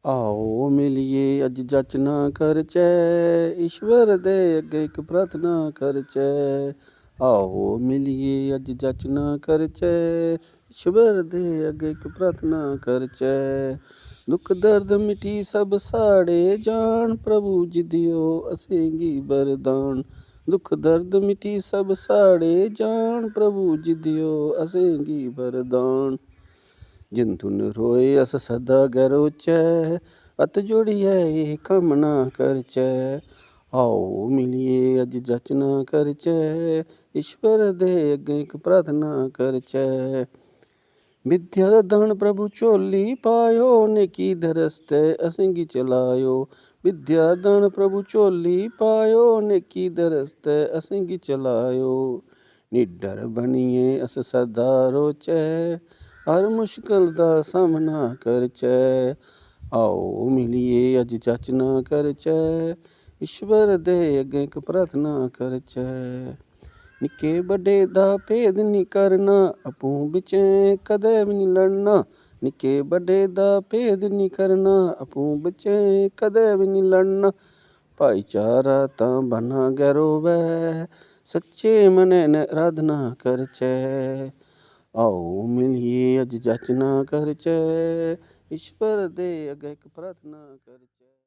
ਆਓ ਮਿਲੀਏ ਅੱਜ ਜੱਚ ਨਾ ਕਰਚੈ, ਈਸ਼ਵਰ ਦੇ ਅੱਗੇ ਇੱਕ ਪ੍ਰਾਰਥਨਾ ਕਰਚੈ। ਆਓ ਮਿਲੀਏ ਅੱਜ ਜੱਚ ਨਾ ਕਰਚੈ, ਈਸ਼ਵਰ ਦੇ ਅੱਗੇ ਇੱਕ ਪ੍ਰਾਰਥਨਾ ਕਰਚੈ। ਦੁੱਖ ਦਰਦ ਮਿਟੀ ਸਭ ਸਾੜੇ ਜਾਣ, ਪ੍ਰਭੂ ਜੀ ਦਿਓ ਅਸੇਂਗੀ ਬਰਦਾਨ। ਦੁੱਖ ਦਰਦ ਮਿਟੀ ਸਭ ਸਾੜੇ ਜਾਣ, ਪ੍ਰਭੂ ਜੀ ਦਿਓ ਅਸੇਂਗੀ ਬਰਦਾਨ। ਜਿਨ ਧੁਨ ਰੋਏ ਅਸ ਸਦਾ ਗਰੋਚੈ, ਅਤ ਜੋੜੀਐ ਇਹ ਕੰਮ ਨਾ ਕਰਚੈ। ਆਓ ਮਿਲੀਏ ਅੱਜ ਜੱਚ ਨਾ ਕਰਚੈ, ਈਸ਼ਵਰ ਦੇ ਅੱਗੇ ਇੱਕ ਪ੍ਰਾਰਥਨਾ ਕਰਚੈ। ਵਿਦਿਆ ਦਾ ਦਾਨ ਪ੍ਰਭੂ ਝੋਲੀ ਪਾਇਓ, ਨੇਕੀ ਦੇ ਰਸਤੇ ਅਸੇਂਗੀ ਚਲਾਇਓ। ਵਿਦਿਆ ਦਾਨ ਪ੍ਰਭੂ ਝੋਲੀ ਪਾਇਓ, ਨੇਕੀ ਦੇ ਰਸਤੇ ਅਸੇਂਗੀ ਚਲਾਇਓ। ਨਿਡਰ ਬਣੀਏ ਅਸ ਸਦਾ ਰੋਚੈ, ਹਰ ਮੁਸ਼ਕਲ ਦਾ ਸਾਹਮਣਾ ਕਰਚੈ। ਆਓ ਮਿਲੀਏ ਅੱਜ ਜੱਚ ਨਾ ਕਰਚੈ, ਈਸ਼ਵਰ ਦੇ ਅੱਗੇ ਇੱਕ ਪ੍ਰਾਰਥਨਾ ਕਰਚੈ। ਨਿੱਕੇ ਵੱਡੇ ਦਾ ਭੇਦ ਨਹੀਂ ਕਰਨਾ, ਆਪੂ ਵਿੱਚੇ ਕਦੇ ਵੀ ਨਹੀਂ ਲੜਨਾ। ਨਿੱਕੇ ਵੱਡੇ ਦਾ ਭੇਦ ਨਹੀਂ ਕਰਨਾ, ਆਪੂ ਵਿੱਚੇ ਕਦੇ ਵੀ ਨਹੀਂ ਲੜਨਾ। ਭਾਈਚਾਰਾ ਤਾਂ ਬਣਾ ਗਰੋਵੈ, ਸੱਚੇ ਮਨੇ ਨੇ ਅਰਾਧਨਾ ਕਰਚੈ। ਆਓ ਮਿਲੀਏ ਅੱਜ ਜੱਚ ਨਾ ਕਰਚੈ, ਈਸ਼ਵਰ ਦੇ ਅੱਗੇ ਇੱਕ ਪ੍ਰਾਰਥਨਾ ਕਰਚੈ।